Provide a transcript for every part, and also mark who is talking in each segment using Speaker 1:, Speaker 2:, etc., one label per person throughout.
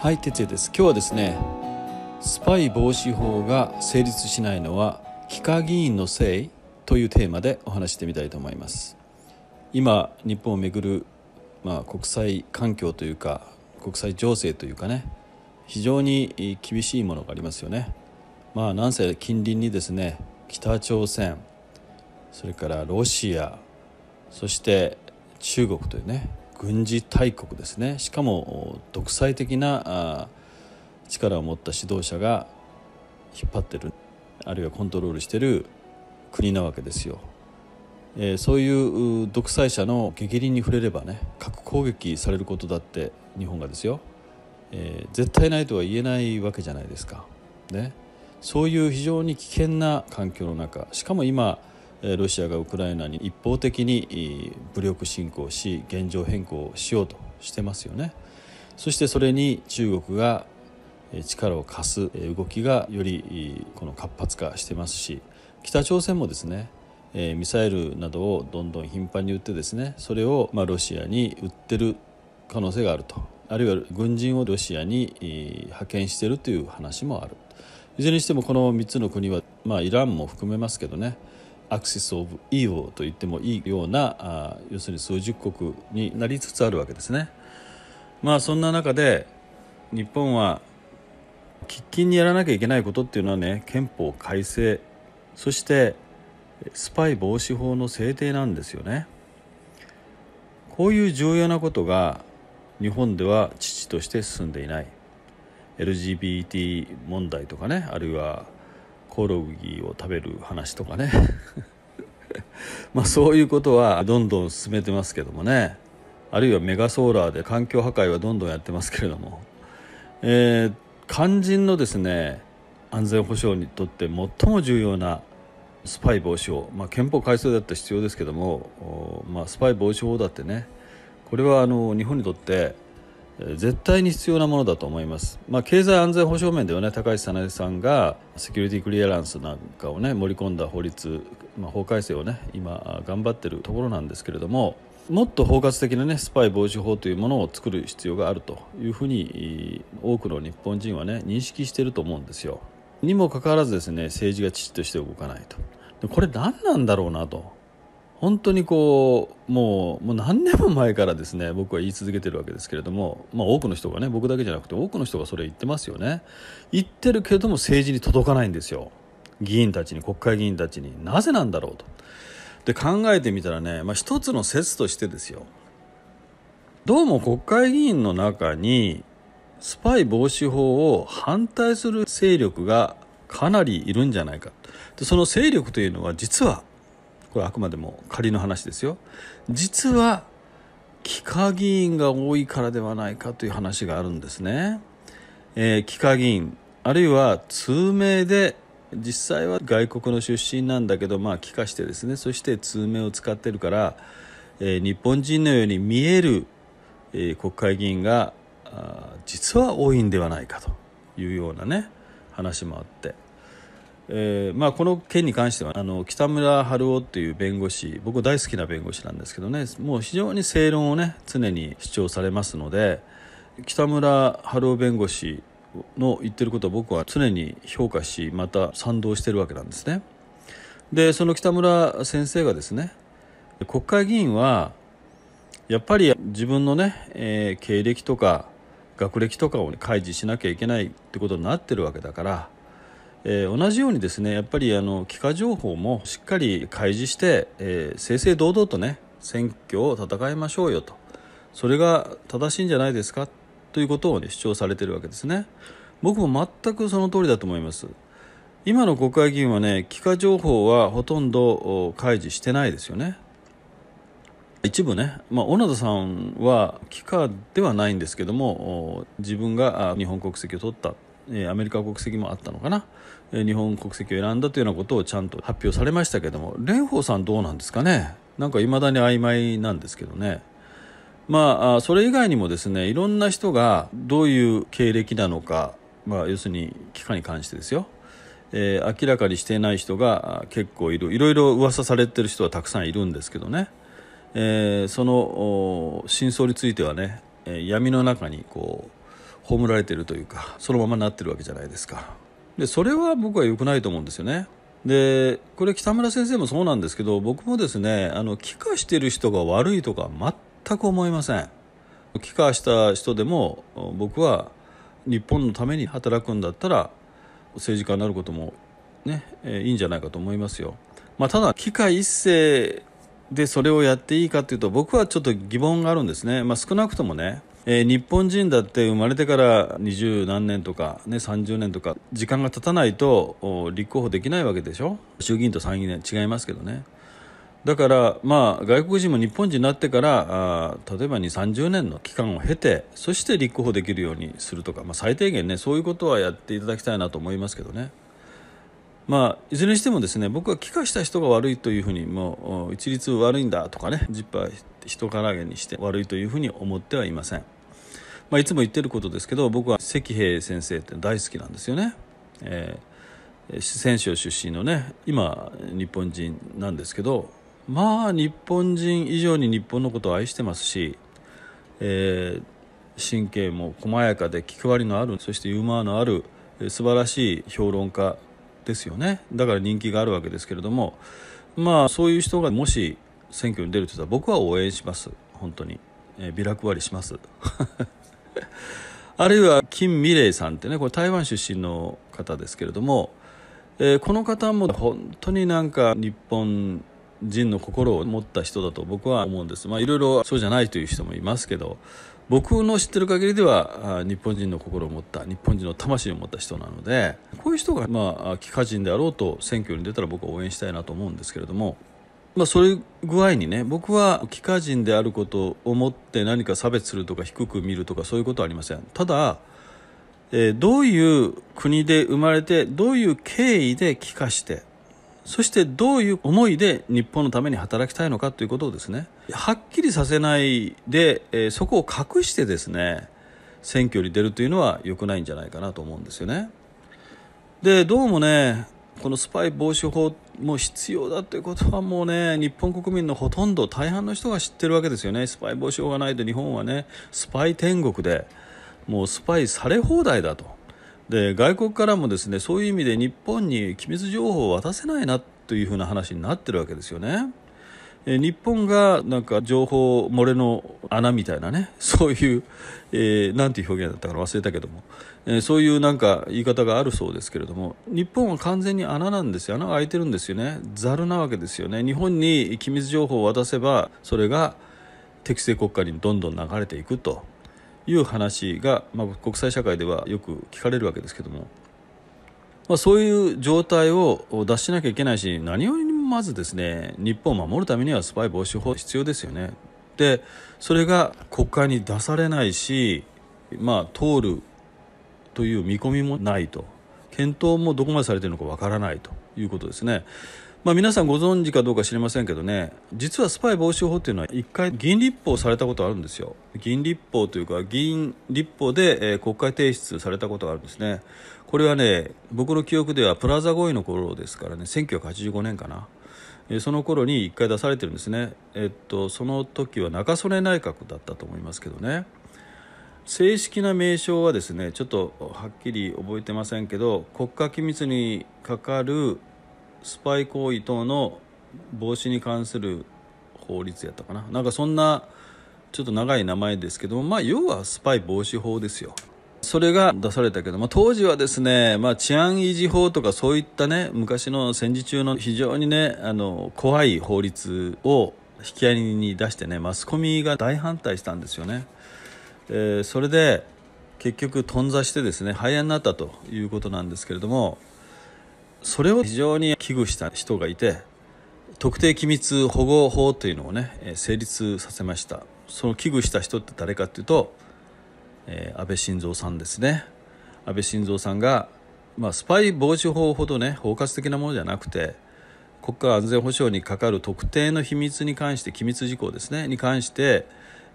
Speaker 1: はい、哲也です。今日はですね、スパイ防止法が成立しないのは幾何議員のせいというテーマでお話してみたいと思います。今日本をめぐる、国際環境というか国際情勢というかね、非常に厳しいものがありますよね。なんせ近隣にですね、北朝鮮、それからロシア、そして中国というね、軍事大国ですね。しかも独裁的な力を持った指導者が引っ張ってる、あるいはコントロールしている国なわけですよ。そういう独裁者の逆鱗に触れればね、核攻撃されることだって日本がですよ、絶対ないとは言えないわけじゃないですか、ね。そういう非常に危険な環境の中、しかも今ロシアがウクライナに一方的に武力侵攻し現状変更しようとしてますよね。そしてそれに中国が力を貸す動きがよりこの活発化してますし、北朝鮮もですね、ミサイルなどをどんどん頻繁に撃ってですね、それをロシアに売ってる可能性があると、あるいは軍人をロシアに派遣しているという話もある。いずれにしてもこの3つの国は、イランも含めますけどね、アクシス・オブ・イーボと言ってもいいような要するに数十国になりつつあるわけですね。そんな中で日本は喫緊にやらなきゃいけないことっていうのはね、憲法改正、そしてスパイ防止法の制定なんですよね。こういう重要なことが日本では遅々として進んでいない。 LGBT 問題とかね、あるいはコオロギを食べる話とかねそういうことはどんどん進めてますけどもね、あるいはメガソーラーで環境破壊はどんどんやってますけれども、肝心のですね、安全保障にとって最も重要なスパイ防止法、憲法改正だって必要ですけども、スパイ防止法だってね、これは日本にとって絶対に必要なものだと思います。経済安全保障面ではね、高市早苗さんがセキュリティクリアランスなんかをね盛り込んだ法律、法改正をね今頑張っているところなんですけれども、もっと包括的なねスパイ防止法というものを作る必要があるというふうに多くの日本人はね認識していると思うんですよ。にもかかわらずですね、政治が遅々として動かないと。でこれ何なんだろうなと、本当にもう何年も前からですね、僕は言い続けてるわけですけれども、多くの人がね、僕だけじゃなくて多くの人がそれ言ってますよね。言ってるけれども政治に届かないんですよ。議員たちに、国会議員たちに。なぜなんだろうと。で考えてみたらね、一つの説としてですよ、どうも国会議員の中にスパイ防止法を反対する勢力がかなりいるんじゃないか。でその勢力というのは実は、これあくまでも仮の話ですよ、実は幾何議員が多いからではないかという話があるんですね。幾何議員、あるいは通名で実際は外国の出身なんだけど帰化してですね、そして通名を使ってるから、日本人のように見える、国会議員が実は多いんではないかというようなね話もあって、この件に関しては北村春夫という弁護士、僕大好きな弁護士なんですけどね、もう非常に正論をね常に主張されますので、北村春夫弁護士の言ってることを僕は常に評価し、また賛同しているわけなんですね。でその北村先生がですね、国会議員はやっぱり自分のね、経歴とか学歴とかを開示しなきゃいけないってことになってるわけだから、同じようにですね、やっぱり幾何情報もしっかり開示して、正々堂々とね選挙を戦いましょうよと、それが正しいんじゃないですかということを、主張されているわけですね。僕も全くその通りだと思います。今の国会議員はね、幾何情報はほとんど開示してないですよね。一部ね、小野田さんは幾何ではないんですけども、自分が日本国籍を取った、アメリカ国籍もあったのかな、日本国籍を選んだというようなことをちゃんと発表されましたけども、蓮舫さんどうなんですかね。なんか未だに曖昧なんですけどね。それ以外にもですね、いろんな人がどういう経歴なのか、要するに幾何に関してですよ、明らかにしていない人が結構いる。いろいろ噂されてる人はたくさんいるんですけどね、その真相についてはね、闇の中に葬られているというか、そのままになってるわけじゃないですか。でそれは僕は良くないと思うんですよね。でこれ北村先生もそうなんですけど、僕もですね帰化している人が悪いとか全く思いません。帰化した人でも僕は日本のために働くんだったら政治家になることもね、いいんじゃないかと思いますよ。ただ帰化一世でそれをやっていいかというと、僕はちょっと疑問があるんですね。少なくともね、日本人だって生まれてから20何年とか、30年とか時間が経たないと立候補できないわけでしょ。衆議院と参議院違いますけどね。だから外国人も日本人になってから例えば2、30年の期間を経て、そして立候補できるようにするとか、最低限ねそういうことはやっていただきたいなと思いますけどね。いずれにしてもですね、僕は帰化した人が悪いというふうに、もう一律悪いんだとかね、ジッパー人からげにして悪いというふうに思ってはいません。いつも言ってることですけど、僕は石平先生って大好きなんですよね。四川省出身のね、今日本人なんですけど、日本人以上に日本のことを愛してますし、神経も細やかで気配りのある、そしてユーモアのある素晴らしい評論家ですよね。だから人気があるわけですけれども、そういう人がもし選挙に出るとしたら僕は応援します。本当に、ビラ配りしますあるいは金美玲さんってね、これ台湾出身の方ですけれども、この方も本当に日本人の心を持った人だと僕は思うんです。いろいろそうじゃないという人もいますけど、僕の知ってる限りでは日本人の心を持った、日本人の魂を持った人なので、こういう人が帰化人であろうと選挙に出たら僕は応援したいなと思うんですけれども、そういう具合にね、僕は帰化人であることをもって何か差別するとか低く見るとかそういうことはありません。ただどういう国で生まれて、どういう経緯で帰化して、そしてどういう思いで日本のために働きたいのかということをですね、はっきりさせないで、そこを隠してですね選挙に出るというのは良くないんじゃないかなと思うんですよね。でどうもね、このスパイ防止法も必要だということはもうね、日本国民のほとんど大半の人が知ってるわけですよね。スパイ防止法がないと日本はねスパイ天国で、もうスパイされ放題だと。で外国からもですね、そういう意味で日本に機密情報を渡せないなというふうな話になってるわけですよね。日本が情報漏れの穴みたいなね、そういう、なんていう表現だったか忘れたけども、そういう言い方があるそうですけれども、日本は完全に穴なんですよ。穴が開いてるんですよね。ザルなわけですよね。日本に機密情報を渡せばそれが適正国家にどんどん流れていくという話が、国際社会ではよく聞かれるわけですけども、そういう状態を脱しなきゃいけないし、何よりもまずですね、日本を守るためにはスパイ防止法必要ですよね。でそれが国会に出されないし、通るという見込みもないと、検討もどこまでされているのかわからないということですね。皆さんご存知かどうか知りませんけどね、実はスパイ防止法というのは一回議員立法されたことがあるんですよ。議員立法というか議員立法で、国会提出されたことがあるんですね。これはね、僕の記憶ではプラザ合意の頃ですからね、1985年かな、その頃に一回出されてるんですね。その時は中曽根内閣だったと思いますけどね。正式な名称はですね、ちょっとはっきり覚えてませんけど、国家機密にかかるスパイ行為等の防止に関する法律やったかな、そんなちょっと長い名前ですけども、要はスパイ防止法ですよ。それが出されたけど、当時はですね、治安維持法とかそういったね、昔の戦時中の非常にね怖い法律を引き合いに出してね、マスコミが大反対したんですよね。それで結局頓挫してですね、廃案になったということなんですけれども、それを非常に危惧した人がいて、特定機密保護法というのをね成立させました。その危惧した人って誰かというと、安倍晋三さんですね。安倍晋三さんが、スパイ防止法ほどね包括的なものじゃなくて、国家安全保障にかかる特定の秘密に関して、機密事項ですねに関して、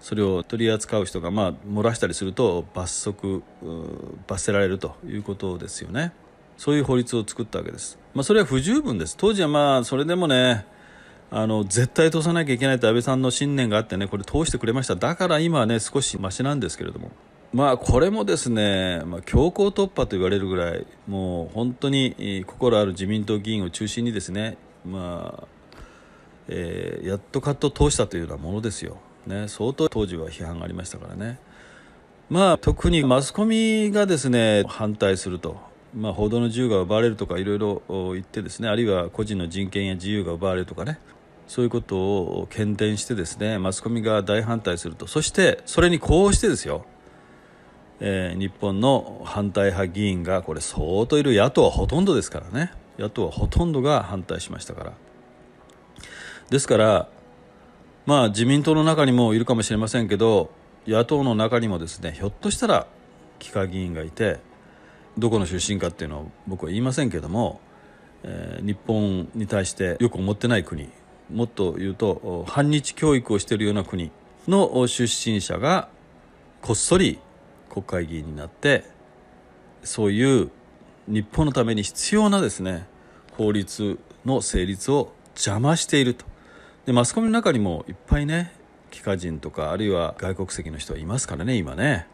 Speaker 1: それを取り扱う人が漏らしたりすると罰せられるということですよね。そういう法律を作ったわけです。それは不十分です。当時はそれでもね絶対通さなきゃいけないと安倍さんの信念があってね、これ通してくれました。だから今はね少しマシなんですけれども、これもですね、強行突破と言われるぐらいもう本当に心ある自民党議員を中心にですね、やっとカット通したというようなものですよ、ね、相当当時は批判がありましたからね。特にマスコミがですね反対すると、報道の自由が奪われるとかいろいろ言ってですね、あるいは個人の人権や自由が奪われるとかね、そういうことを喧伝してですね、マスコミが大反対すると、そしてそれに呼応してですよ、日本の反対派議員がこれ相当いる、野党はほとんどですからね、野党はほとんどが反対しましたから。ですから自民党の中にもいるかもしれませんけど、野党の中にもですね、ひょっとしたら幾何議員がいて、どこの出身かっていうのを僕は言いませんけども、日本に対してよく思ってない国、もっと言うと反日教育をしているような国の出身者がこっそり国会議員になって、そういう日本のために必要なですね法律の成立を邪魔していると。でマスコミの中にもいっぱいね、幾何人とかあるいは外国籍の人はいますからね、今ね。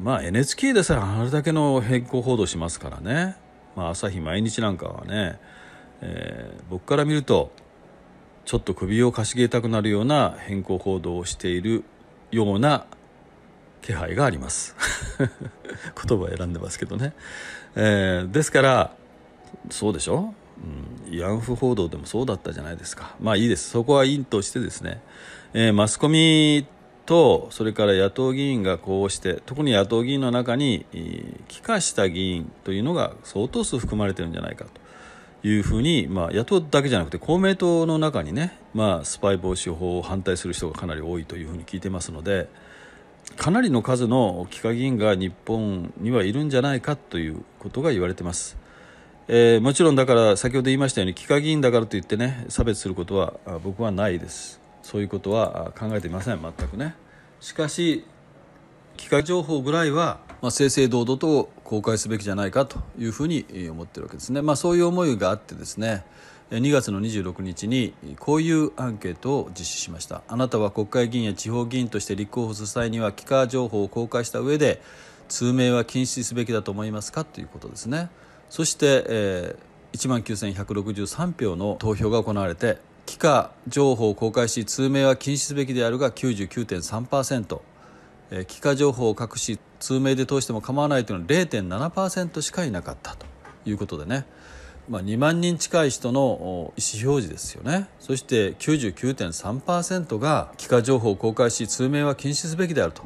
Speaker 1: NHK でさえあれだけの変更報道しますからね。朝日毎日なんかはね、僕から見るとちょっと首をかしげたくなるような変更報道をしているような気配があります言葉を選んでますけどね、ですからそうでしょ、慰安婦報道でもそうだったじゃないですか。いいです、そこはいいとしてですね、マスコミとそれから野党議員がこうして、特に野党議員の中に帰化した議員というのが相当数含まれているんじゃないかというふうに、野党だけじゃなくて公明党の中にね、スパイ防止法を反対する人がかなり多いというふうに聞いてますので、かなりの数の帰化議員が日本にはいるんじゃないかということが言われています。もちろんだから先ほど言いましたように、帰化議員だからといってね差別することは僕はないです。そういうことは考えていません、全くね。しかし帰化情報ぐらいは、正々堂々と公開すべきじゃないかというふうに思っているわけですね。そういう思いがあってですね、2月の26日にこういうアンケートを実施しました。あなたは国会議員や地方議員として立候補する際には帰化情報を公開した上で通名は禁止すべきだと思いますかということですね。そして、19,163 票の投票が行われて、帰化情報を公開し通名は禁止すべきであるが 99.3%、帰化情報を隠し通名で通しても構わないというのは 0.7% しかいなかったということでね、2万人近い人の意思表示ですよね。そして 99.3% が帰化情報を公開し通名は禁止すべきであると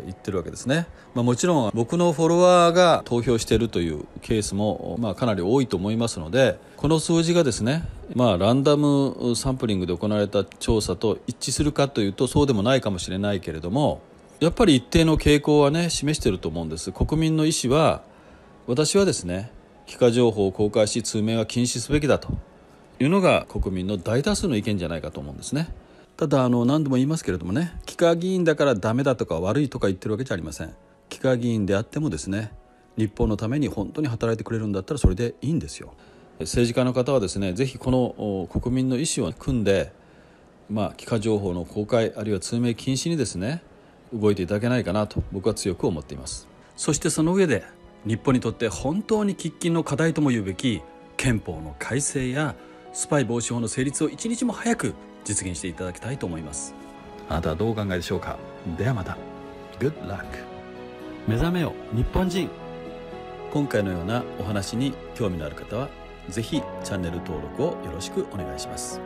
Speaker 1: 言ってるわけですね。もちろん僕のフォロワーが投票しているというケースもかなり多いと思いますので、この数字がですね、ランダムサンプリングで行われた調査と一致するかというとそうでもないかもしれないけれども、やっぱり一定の傾向はね示していると思うんです。国民の意思は、私はですね帰化情報を公開し通名は禁止すべきだというのが国民の大多数の意見じゃないかと思うんですね。ただ何度も言いますけれどもね、帰化議員だからダメだとか悪いとか言ってるわけじゃありません。帰化議員であってもですね、日本のために本当に働いてくれるんだったらそれでいいんですよ。政治家の方はですね、ぜひこの国民の意思を組んで、帰化情報の公開あるいは通名禁止にですね動いていただけないかなと僕は強く思っています。そしてその上で日本にとって本当に喫緊の課題とも言うべき憲法の改正やスパイ防止法の成立を一日も早く実現していただきたいと思います。あなたはどうお考えでしょうか。ではまた。 Good luck。 目覚めよ日本人。今回のようなお話に興味のある方はぜひチャンネル登録をよろしくお願いします。